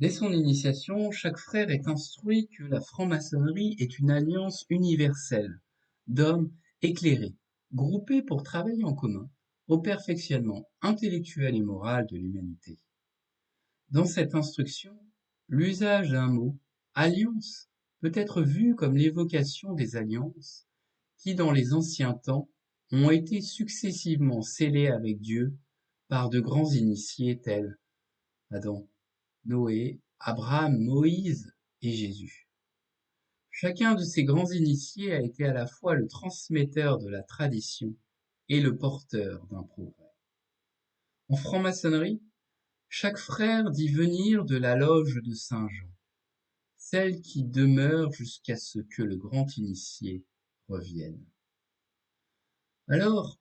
Dès son initiation, chaque frère est instruit que la franc-maçonnerie est une alliance universelle d'hommes éclairés, groupés pour travailler en commun au perfectionnement intellectuel et moral de l'humanité. Dans cette instruction, l'usage d'un mot, alliance, peut être vu comme l'évocation des alliances qui, dans les anciens temps, ont été successivement scellées avec Dieu par de grands initiés tels Adam, Noé, Abraham, Moïse et Jésus. Chacun de ces grands initiés a été à la fois le transmetteur de la tradition et le porteur d'un progrès. En franc-maçonnerie, chaque frère dit venir de la loge de Saint Jean, celle qui demeure jusqu'à ce que le grand initié revienne. Alors,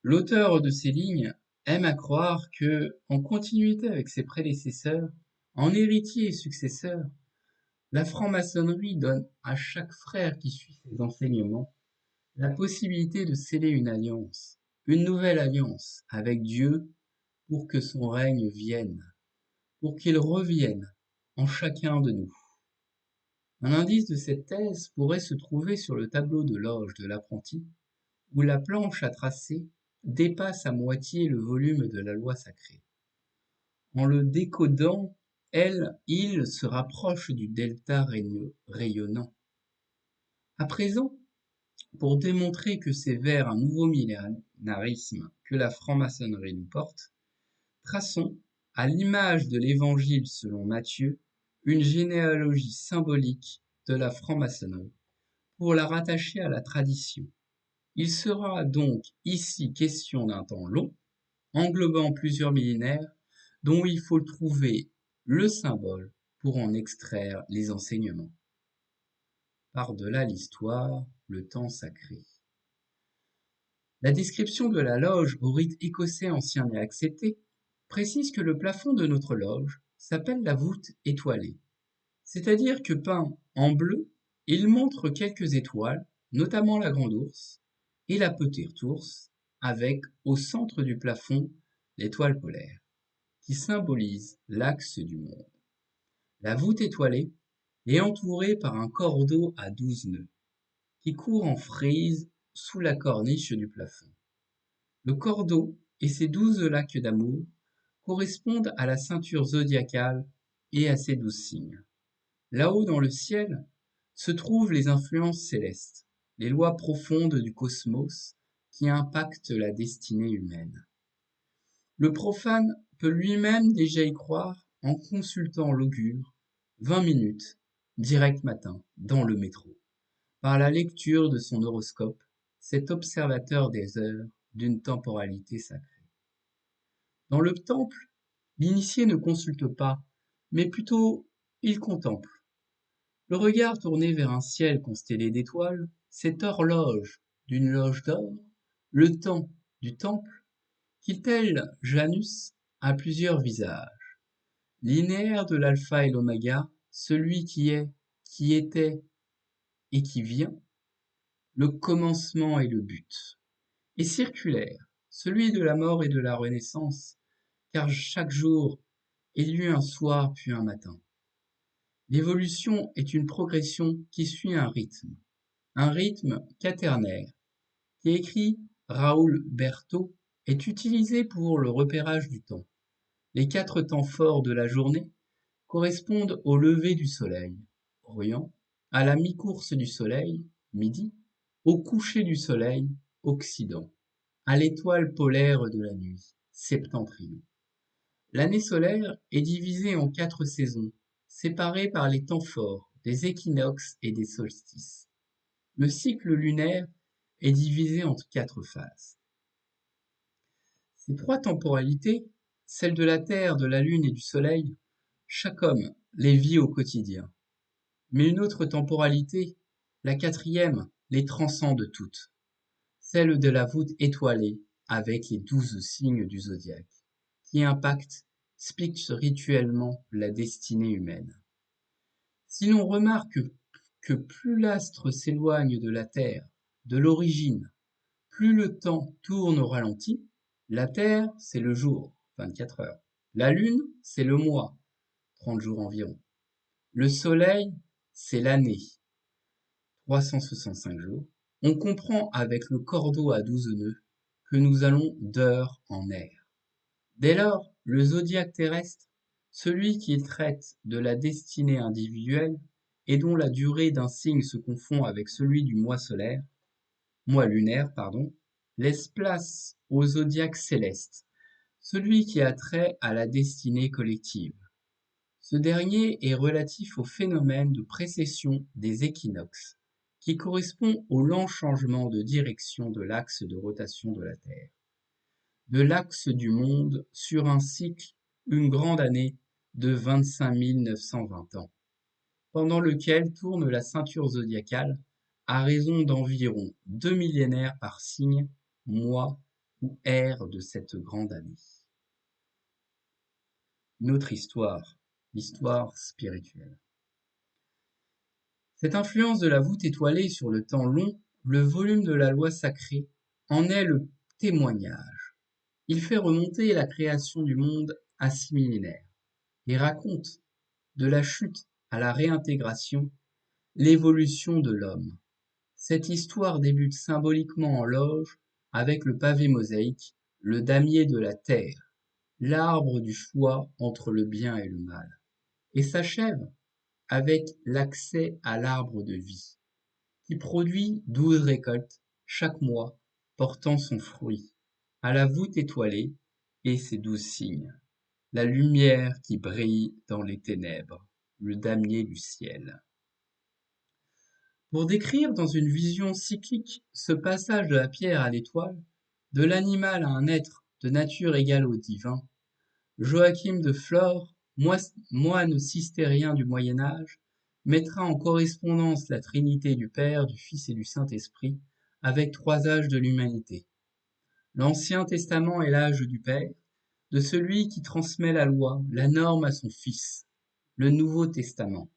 l'auteur de ces lignes aime à croire que, en continuité avec ses prédécesseurs, en héritier et successeur, la franc-maçonnerie donne à chaque frère qui suit ses enseignements la possibilité de sceller une alliance, une nouvelle alliance avec Dieu pour que son règne vienne, pour qu'il revienne en chacun de nous. Un indice de cette thèse pourrait se trouver sur le tableau de loge de l'apprenti, où la planche à tracer dépasse à moitié le volume de la loi sacrée. En le décodant, il se rapproche du delta rayonnant. À présent, pour démontrer que c'est vers un nouveau millénarisme que la franc-maçonnerie nous porte, traçons, à l'image de l'Évangile selon Matthieu, une généalogie symbolique de la franc-maçonnerie pour la rattacher à la tradition. Il sera donc ici question d'un temps long, englobant plusieurs millénaires, dont il faut trouver le symbole pour en extraire les enseignements. Par-delà l'histoire, le temps sacré. La description de la loge au rite écossais ancien et accepté précise que le plafond de notre loge s'appelle la voûte étoilée, c'est-à-dire que peint en bleu, il montre quelques étoiles, notamment la grande ours et la petite ours, avec au centre du plafond l'étoile polaire, qui symbolise l'axe du monde. La voûte étoilée est entourée par un cordeau à 12 nœuds, qui court en frise sous la corniche du plafond. Le cordeau et ses 12 lacs d'amour correspondent à la ceinture zodiacale et à ses 12 signes. Là-haut dans le ciel se trouvent les influences célestes, les lois profondes du cosmos qui impactent la destinée humaine. Le profane peut lui-même déjà y croire en consultant l'augure 20 minutes, direct matin, dans le métro, par la lecture de son horoscope, cet observateur des heures d'une temporalité sacrée. Dans le temple, l'initié ne consulte pas, mais plutôt il contemple. Le regard tourné vers un ciel constellé d'étoiles, cette horloge d'une loge d'or, le temps du temple, qui tel Janus a plusieurs visages. Linéaire de l'alpha et l'oméga, celui qui est, qui était et qui vient, le commencement et le but. Et circulaire, celui de la mort et de la renaissance, car chaque jour est lui un soir puis un matin. L'évolution est une progression qui suit un rythme quaternaire, qui écrit Raoul Berthaud, est utilisé pour le repérage du temps. Les 4 temps forts de la journée correspondent au lever du soleil, Orient, à la mi-course du soleil, Midi, au coucher du soleil, Occident, à l'étoile polaire de la nuit, Septentrion. L'année solaire est divisée en 4 saisons, séparées par les temps forts, des équinoxes et des solstices. Le cycle lunaire est divisé en 4 phases. Ces 3 temporalités, celles de la Terre, de la Lune et du Soleil, chaque homme les vit au quotidien. Mais une autre temporalité, la 4e, les transcende toutes, celle de la voûte étoilée avec les 12 signes du zodiaque, qui impactent spirituellement la destinée humaine. Si l'on remarque que plus l'astre s'éloigne de la Terre, de l'origine, plus le temps tourne au ralenti. La Terre, c'est le jour, 24 heures. La Lune, c'est le mois, 30 jours environ. Le soleil, c'est l'année, 365 jours. On comprend avec le cordeau à 12 nœuds que nous allons d'heure en heure. Dès lors, le zodiaque terrestre, celui qui traite de la destinée individuelle et dont la durée d'un signe se confond avec celui du mois lunaire, laisse place au zodiaque céleste, celui qui a trait à la destinée collective. Ce dernier est relatif au phénomène de précession des équinoxes, qui correspond au lent changement de direction de l'axe de rotation de la Terre, de l'axe du monde sur un cycle, une grande année de 25 920 ans, pendant lequel tourne la ceinture zodiacale à raison d'environ 2 millénaires par signe, mois ou ère de cette grande année. Notre histoire, l'histoire spirituelle. Cette influence de la voûte étoilée sur le temps long, le volume de la loi sacrée, en est le témoignage. Il fait remonter la création du monde à 6 millénaires et raconte, de la chute à la réintégration, l'évolution de l'homme. Cette histoire débute symboliquement en loge avec le pavé mosaïque, le damier de la terre, l'arbre du choix entre le bien et le mal, et s'achève avec l'accès à l'arbre de vie, qui produit 12 récoltes chaque mois portant son fruit, à la voûte étoilée et ses 12 signes, la lumière qui brille dans les ténèbres, le damier du ciel. Pour décrire dans une vision cyclique ce passage de la pierre à l'étoile, de l'animal à un être de nature égale au divin, Joachim de Flore, moine cistérien du Moyen Âge, mettra en correspondance la Trinité du Père, du Fils et du Saint-Esprit avec 3 âges de l'humanité. L'Ancien Testament est l'âge du Père, de celui qui transmet la loi, la norme à son Fils. Le Nouveau Testament,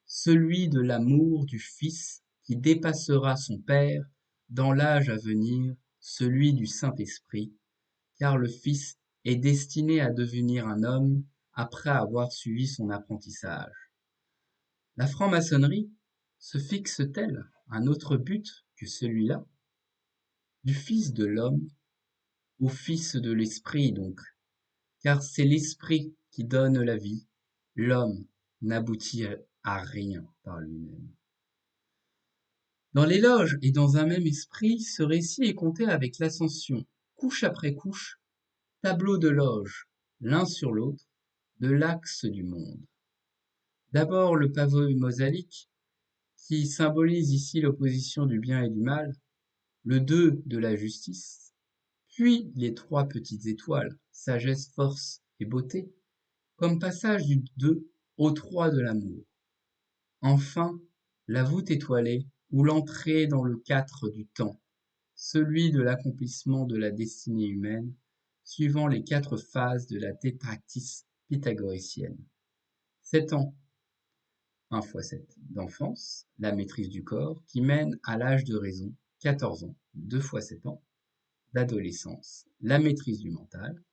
celui de l'amour du Fils qui dépassera son Père dans l'âge à venir, celui du Saint-Esprit, car le Fils est destiné à devenir un homme après avoir suivi son apprentissage. La franc-maçonnerie se fixe-t-elle un autre but que celui-là? Du Fils de l'homme au Fils de l'Esprit donc, car c'est l'Esprit qui donne la vie, l'homme n'aboutit à rien par lui-même. Dans les loges et dans un même esprit, ce récit est compté avec l'ascension, couche après couche, tableau de loge, l'un sur l'autre, de l'axe du monde. D'abord le pavé mosaïque, qui symbolise ici l'opposition du bien et du mal, le 2 de la justice, puis les 3 petites étoiles, sagesse, force et beauté, comme passage du 2 au 3 de l'amour. Enfin, la voûte étoilée, ou l'entrée dans le 4 du temps, celui de l'accomplissement de la destinée humaine, suivant les 4 phases de la tétractys pythagoricienne. 7 ans, 1 fois 7 d'enfance, la maîtrise du corps, qui mène à l'âge de raison, 14 ans, 2 fois 7 ans, d'adolescence, la maîtrise du mental,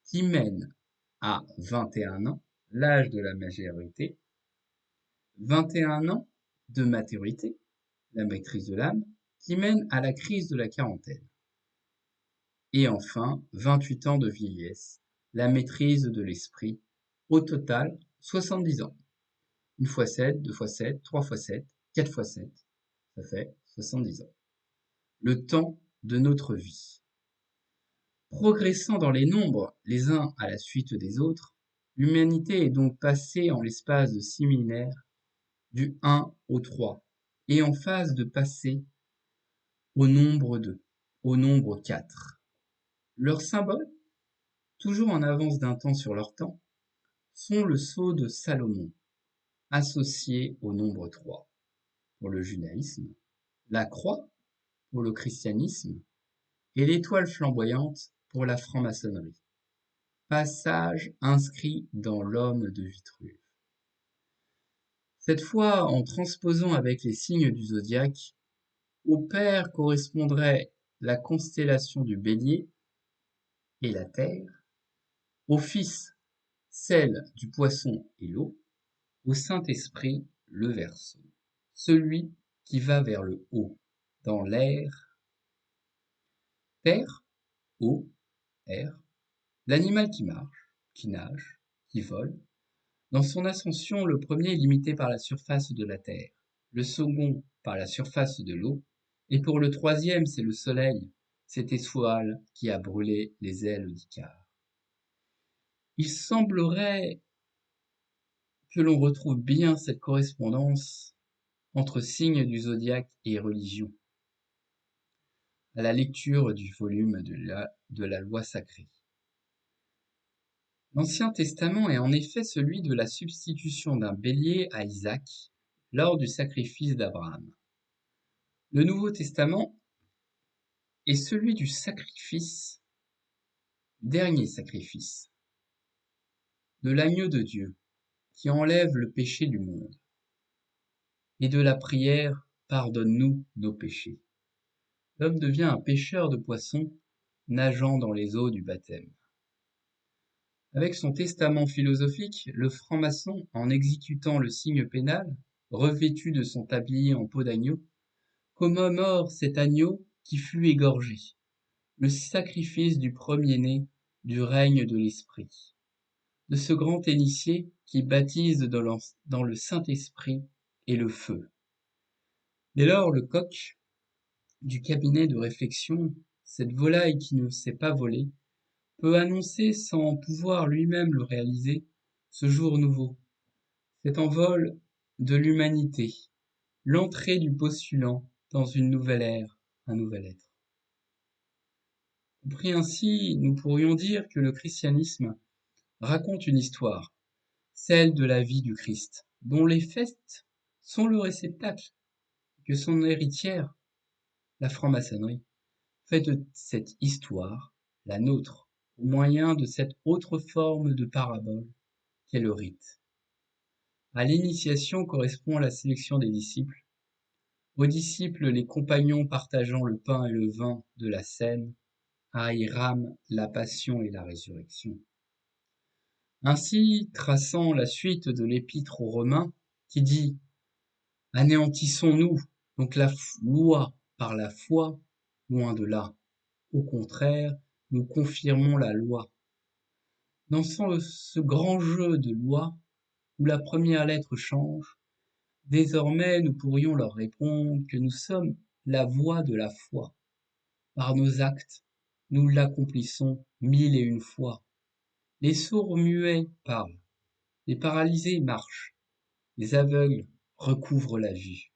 qui mène à 21 ans, l'âge de la majorité, 21 ans de maturité, la maîtrise de l'âme, qui mène à la crise de la quarantaine. Et enfin, 28 ans de vieillesse, la maîtrise de l'esprit, au total 70 ans. 1 fois 7, 2 fois 7, 3 fois 7, 4 fois 7, ça fait 70 ans. Le temps de notre vie. Progressant dans les nombres, les uns à la suite des autres, l'humanité est donc passée en l'espace de 6 millénaires du 1 au 3, et en phase de passer au nombre 2, au nombre 4. Leurs symboles, toujours en avance d'un temps sur leur temps, sont le sceau de Salomon, associé au nombre 3 pour le judaïsme, la croix pour le christianisme et l'étoile flamboyante pour la franc-maçonnerie. Passage inscrit dans l'homme de Vitruve. Cette fois, en transposant avec les signes du zodiaque, au père correspondrait la constellation du Bélier et la Terre, au fils celle du poisson et l'eau, au Saint-Esprit le Verseau, celui qui va vers le haut, dans l'air, terre, eau, air, l'animal qui marche, qui nage, qui vole. Dans son ascension, le premier est limité par la surface de la terre, le second par la surface de l'eau, et pour le troisième, c'est le soleil, cette étoile qui a brûlé les ailes d'Icare. Il semblerait que l'on retrouve bien cette correspondance entre signes du zodiaque et religion, à la lecture du volume de la loi sacrée. L'Ancien Testament est en effet celui de la substitution d'un bélier à Isaac lors du sacrifice d'Abraham. Le Nouveau Testament est celui du sacrifice, dernier sacrifice, de l'agneau de Dieu qui enlève le péché du monde, et de la prière « Pardonne-nous nos péchés ». L'homme devient un pêcheur de poissons nageant dans les eaux du baptême. Avec son testament philosophique, le franc-maçon, en exécutant le signe pénal, revêtu de son tablier en peau d'agneau, commémore cet agneau qui fut égorgé, le sacrifice du premier-né du règne de l'Esprit, de ce grand initié qui baptise dans le Saint-Esprit et le feu. Dès lors, le coq du cabinet de réflexion, cette volaille qui ne sait pas voler, peut annoncer sans pouvoir lui-même le réaliser ce jour nouveau, cet envol de l'humanité, l'entrée du postulant dans une nouvelle ère, un nouvel être. Compris ainsi, nous pourrions dire que le christianisme raconte une histoire, celle de la vie du Christ, dont les fêtes sont le réceptacle, que son héritière, la franc-maçonnerie, fait de cette histoire la nôtre, au moyen de cette autre forme de parabole qu'est le rite. À l'initiation correspond la sélection des disciples, aux disciples les compagnons partageant le pain et le vin de la scène, à Hiram la passion et la résurrection. Ainsi, traçant la suite de l'épître aux Romains, qui dit « Anéantissons-nous donc la loi par la foi, loin de là. Au contraire, nous confirmons la loi. » Dans ce grand jeu de loi, où la première lettre change, désormais nous pourrions leur répondre que nous sommes la voie de la foi. Par nos actes, nous l'accomplissons 1001 fois. Les sourds-muets parlent, les paralysés marchent, les aveugles recouvrent la vue.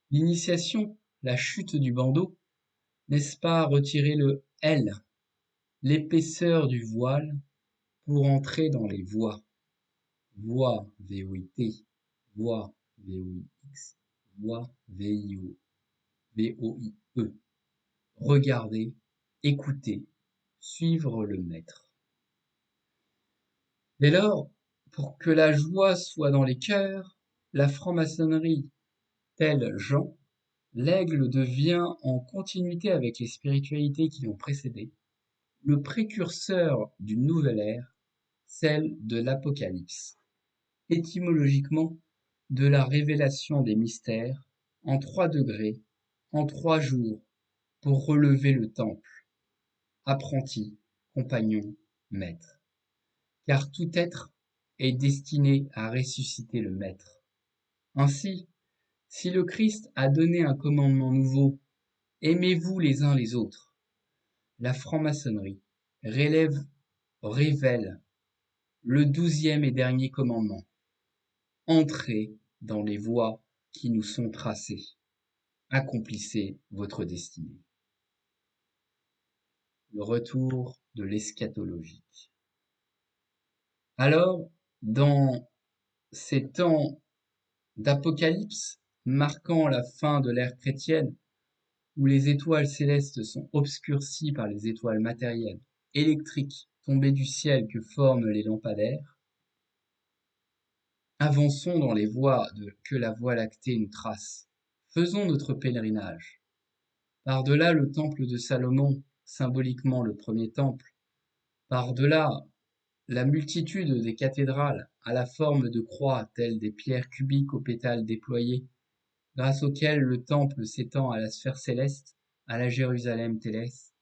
L'initiation, la chute du bandeau, n'est-ce pas retirer le L, l'épaisseur du voile, pour entrer dans les voies? Voix, V-O-I-T, voix, V-O-I-X, voix, V-I-O, V-O-I-E. Regarder, écouter, suivre le maître. Dès lors, pour que la joie soit dans les cœurs, la franc-maçonnerie, tel Jean, l'aigle devient, en continuité avec les spiritualités qui l'ont précédé, le précurseur d'une nouvelle ère, celle de l'Apocalypse, étymologiquement de la révélation des mystères, en 3 degrés, en 3 jours, pour relever le temple, apprenti, compagnon, maître. Car tout être est destiné à ressusciter le maître. Ainsi, si le Christ a donné un commandement nouveau, aimez-vous les uns les autres, la franc-maçonnerie révèle le 12e et dernier commandement. Entrez dans les voies qui nous sont tracées. Accomplissez votre destinée. Le retour de l'eschatologique. Alors, dans ces temps d'apocalypse marquant la fin de l'ère chrétienne, où les étoiles célestes sont obscurcies par les étoiles matérielles, électriques, tombées du ciel que forment les lampadaires, avançons dans les voies que la Voie lactée nous trace. Faisons notre pèlerinage. Par-delà le temple de Salomon, symboliquement le premier temple, par-delà La multitude des cathédrales à la forme de croix, telles des pierres cubiques aux pétales déployés, grâce auxquelles le temple s'étend à la sphère céleste, à la Jérusalem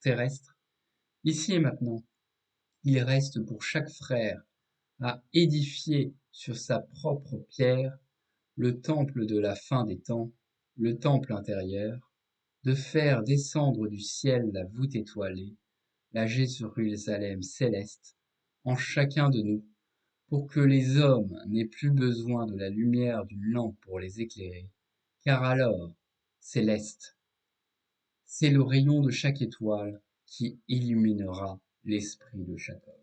terrestre, ici et maintenant, il reste pour chaque frère à édifier sur sa propre pierre le temple de la fin des temps, le temple intérieur, de faire descendre du ciel la voûte étoilée, la Jérusalem céleste, en chacun de nous, pour que les hommes n'aient plus besoin de la lumière d'une lampe pour les éclairer, car alors, céleste, c'est le rayon de chaque étoile qui illuminera l'esprit de chaque homme.